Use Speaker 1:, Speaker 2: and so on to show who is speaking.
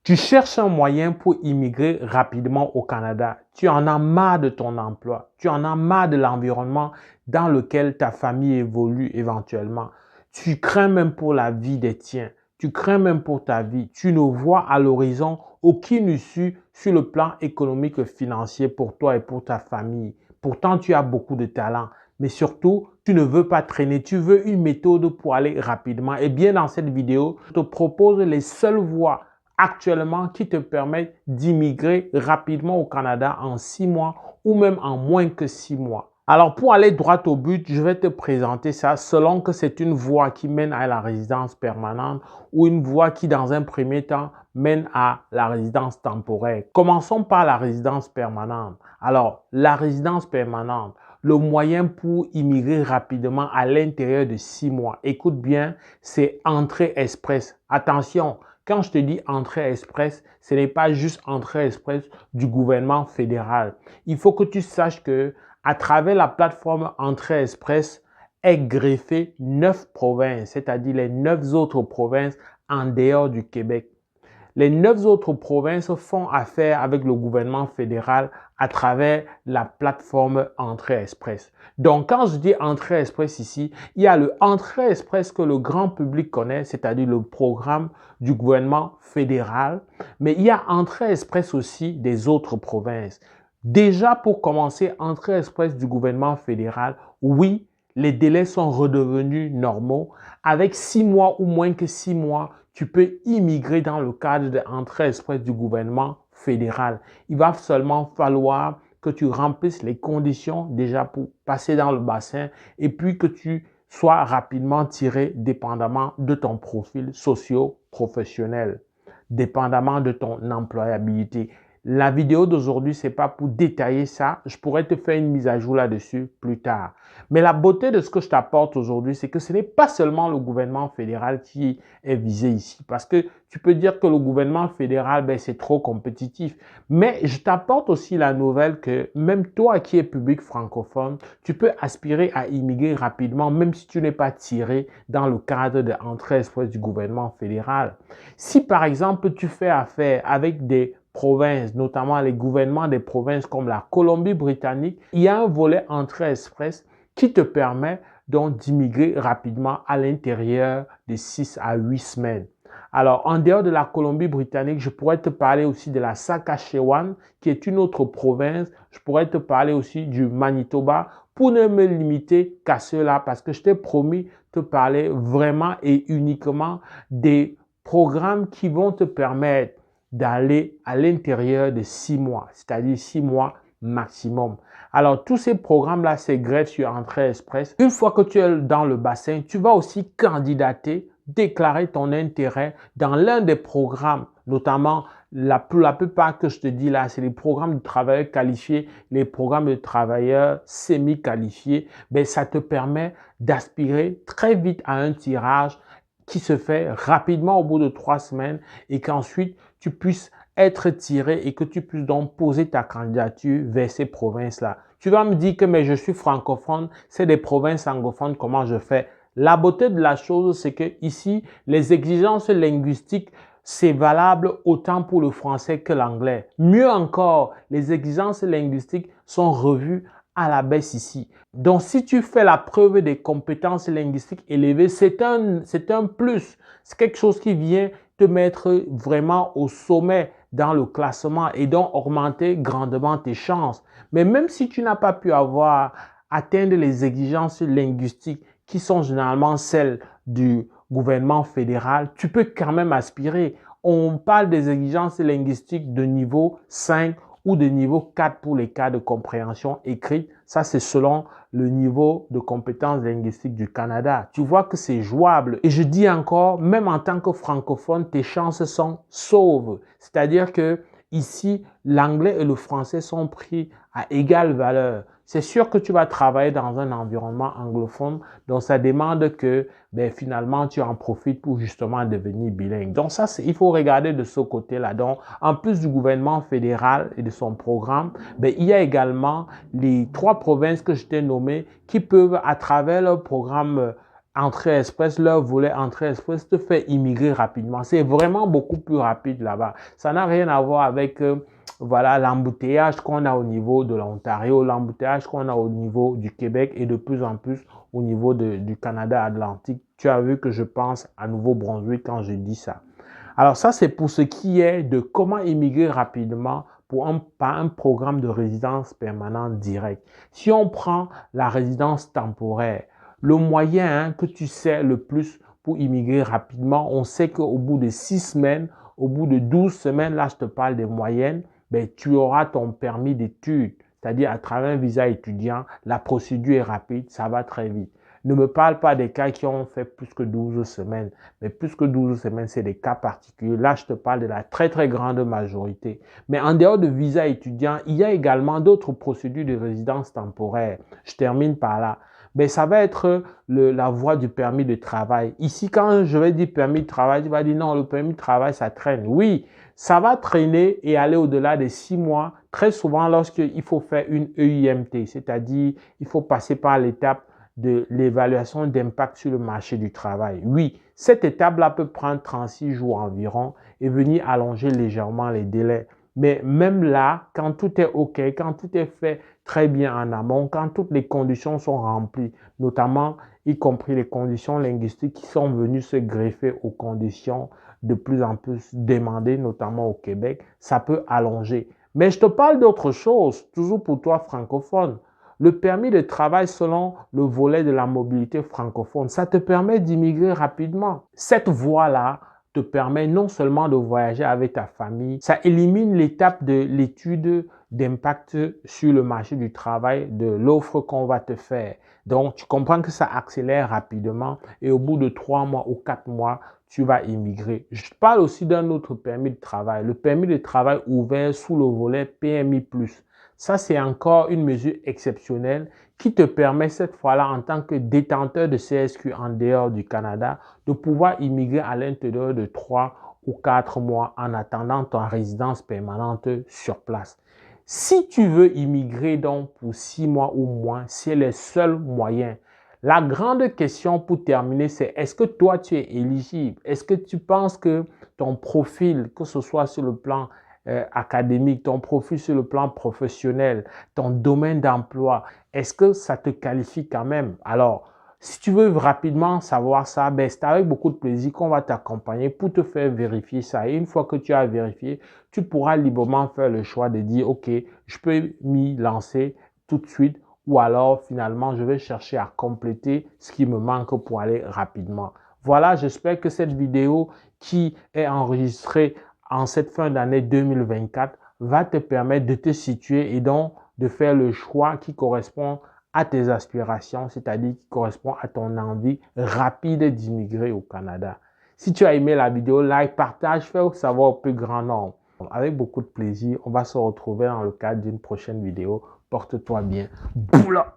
Speaker 1: Tu cherches un moyen pour immigrer rapidement au Canada. Tu en as marre de ton emploi. Tu en as marre de l'environnement dans lequel ta famille évolue éventuellement. Tu crains même pour la vie des tiens. Tu crains même pour ta vie. Tu ne vois à l'horizon aucune issue sur le plan économique et financier pour toi et pour ta famille. Pourtant, tu as beaucoup de talent. Mais surtout, tu ne veux pas traîner. Tu veux une méthode pour aller rapidement. Et bien, dans cette vidéo, je te propose les seules voies actuellement qui te permettent d'immigrer rapidement au Canada en 6 mois ou même en moins que 6 mois. Alors, pour aller droit au but, je vais te présenter ça selon que c'est une voie qui mène à la résidence permanente ou une voie qui, dans un premier temps, mène à la résidence temporaire. Commençons par la résidence permanente. Alors, la résidence permanente, le moyen pour immigrer rapidement à l'intérieur de 6 mois. Écoute bien, c'est entrée express. Attention, quand je te dis entrée express, ce n'est pas juste entrée express du gouvernement fédéral. Il faut que tu saches que à travers la plateforme entrée express est greffé 9 provinces, c'est-à-dire les 9 autres provinces en dehors du Québec. Les 9 autres provinces font affaire avec le gouvernement fédéral à travers la plateforme Entrée Express. Donc, quand je dis Entrée Express ici, il y a le Entrée Express que le grand public connaît, c'est-à-dire le programme du gouvernement fédéral, mais il y a Entrée Express aussi des autres provinces. Déjà, pour commencer, Entrée Express du gouvernement fédéral, oui, les délais sont redevenus normaux. Avec 6 mois ou moins que 6 mois, tu peux immigrer dans le cadre de l'entrée express du gouvernement fédéral. Il va seulement falloir que tu remplisses les conditions déjà pour passer dans le bassin et puis que tu sois rapidement tiré dépendamment de ton profil socio-professionnel, dépendamment de ton employabilité. La vidéo d'aujourd'hui, ce n'est pas pour détailler ça. Je pourrais te faire une mise à jour là-dessus plus tard. Mais la beauté de ce que je t'apporte aujourd'hui, c'est que ce n'est pas seulement le gouvernement fédéral qui est visé ici. Parce que tu peux dire que le gouvernement fédéral, c'est trop compétitif. Mais je t'apporte aussi la nouvelle que même toi qui es public francophone, tu peux aspirer à immigrer rapidement, même si tu n'es pas tiré dans le cadre de l'entrée express du gouvernement fédéral. Si par exemple, tu fais affaire avec des provinces, notamment les gouvernements des provinces comme la Colombie-Britannique, il y a un volet entrée express qui te permet donc d'immigrer rapidement à l'intérieur de 6 à 8 semaines. Alors, en dehors de la Colombie-Britannique, je pourrais te parler aussi de la Saskatchewan, qui est une autre province. Je pourrais te parler aussi du Manitoba, pour ne me limiter qu'à cela, parce que je t'ai promis de te parler vraiment et uniquement des programmes qui vont te permettre d'aller à l'intérieur de 6 mois, c'est-à-dire 6 mois maximum. Alors, tous ces programmes-là, c'est greffent sur Entrée Express. Une fois que tu es dans le bassin, tu vas aussi candidater, déclarer ton intérêt dans l'un des programmes, notamment la plupart que je te dis là, c'est les programmes de travailleurs qualifiés, les programmes de travailleurs semi-qualifiés. Ça te permet d'aspirer très vite à un tirage qui se fait rapidement au bout de 3 semaines et qu'ensuite tu puisses être tiré et que tu puisses donc poser ta candidature vers ces provinces-là. Tu vas me dire que mais je suis francophone, c'est des provinces anglophones, comment je fais? La beauté de la chose, c'est que ici, les exigences linguistiques, c'est valable autant pour le français que l'anglais. Mieux encore, les exigences linguistiques sont revues à la baisse ici. Donc, si tu fais la preuve des compétences linguistiques élevées, c'est un plus. C'est quelque chose qui vient te mettre vraiment au sommet dans le classement et donc augmenter grandement tes chances. Mais même si tu n'as pas pu atteindre les exigences linguistiques qui sont généralement celles du gouvernement fédéral, tu peux quand même aspirer. On parle des exigences linguistiques de niveau 5 ou de niveau 4 pour les cas de compréhension écrite. Ça, c'est selon le niveau de compétence linguistique du Canada. Tu vois que c'est jouable. Et je dis encore, même en tant que francophone, tes chances sont sauves. C'est-à-dire que ici, l'anglais et le français sont pris à égale valeur. C'est sûr que tu vas travailler dans un environnement anglophone, donc ça demande que finalement tu en profites pour justement devenir bilingue. Donc ça, il faut regarder de ce côté-là. Donc, en plus du gouvernement fédéral et de son programme, il y a également les 3 provinces que je t'ai nommées qui peuvent, à travers leur programme Entrée Express, leur volet Entrée Express te fait immigrer rapidement. C'est vraiment beaucoup plus rapide là-bas. Ça n'a rien à voir avec voilà, l'embouteillage qu'on a au niveau de l'Ontario, l'embouteillage qu'on a au niveau du Québec et de plus en plus au niveau du Canada Atlantique. Tu as vu que je pense à Nouveau-Brunswick quand je dis ça. Alors ça, c'est pour ce qui est de comment immigrer rapidement par un programme de résidence permanente directe. Si on prend la résidence temporaire, le moyen que tu sais le plus pour immigrer rapidement, on sait qu'au bout de 6 semaines, au bout de 12 semaines, là je te parle des moyennes, ben, tu auras ton permis d'études. C'est-à-dire à travers un visa étudiant, la procédure est rapide, ça va très vite. Ne me parle pas des cas qui ont fait plus que 12 semaines. Mais plus que 12 semaines, c'est des cas particuliers. Là, je te parle de la très, très grande majorité. Mais en dehors de visa étudiant, il y a également d'autres procédures de résidence temporaire. Je termine par là. Mais ça va être la voie du permis de travail. Ici, quand je vais dire permis de travail, tu vas dire non, le permis de travail, ça traîne. Oui, ça va traîner et aller au-delà des 6 mois, très souvent lorsqu'il faut faire une EIMT, c'est-à-dire il faut passer par l'étape de l'évaluation d'impact sur le marché du travail. Oui, cette étape-là peut prendre 36 jours environ et venir allonger légèrement les délais. Mais même là, quand tout est OK, quand tout est fait très bien en amont, quand toutes les conditions sont remplies, notamment y compris les conditions linguistiques qui sont venues se greffer aux conditions de plus en plus demandées, notamment au Québec, ça peut allonger. Mais je te parle d'autre chose, toujours pour toi francophone. Le permis de travail selon le volet de la mobilité francophone, ça te permet d'immigrer rapidement. Cette voie-là te permet non seulement de voyager avec ta famille, ça élimine l'étape de l'étude d'impact sur le marché du travail de l'offre qu'on va te faire. Donc, tu comprends que ça accélère rapidement et au bout de 3 mois ou 4 mois, tu vas immigrer. Je parle aussi d'un autre permis de travail, le permis de travail ouvert sous le volet PMI+. Ça, c'est encore une mesure exceptionnelle qui te permet cette fois-là, en tant que détenteur de CSQ en dehors du Canada, de pouvoir immigrer à l'intérieur de 3 ou 4 mois en attendant ta résidence permanente sur place. Si tu veux immigrer donc pour 6 mois ou moins, c'est le seul moyen. La grande question pour terminer, c'est est-ce que toi, tu es éligible? Est-ce que tu penses que ton profil, que ce soit sur le plan académique, ton profil sur le plan professionnel, ton domaine d'emploi, est-ce que ça te qualifie quand même? Alors, si tu veux rapidement savoir ça, ben, c'est avec beaucoup de plaisir qu'on va t'accompagner pour te faire vérifier ça. Et une fois que tu as vérifié, tu pourras librement faire le choix de dire, OK, je peux m'y lancer tout de suite ou alors finalement, je vais chercher à compléter ce qui me manque pour aller rapidement. Voilà, j'espère que cette vidéo qui est enregistrée en cette fin d'année 2024 va te permettre de te situer et donc de faire le choix qui correspond à tes aspirations, c'est-à-dire qui correspond à ton envie rapide d'immigrer au Canada. Si tu as aimé la vidéo, like, partage, fais savoir au plus grand nombre. Avec beaucoup de plaisir, on va se retrouver dans le cadre d'une prochaine vidéo. Porte-toi bien. Boula!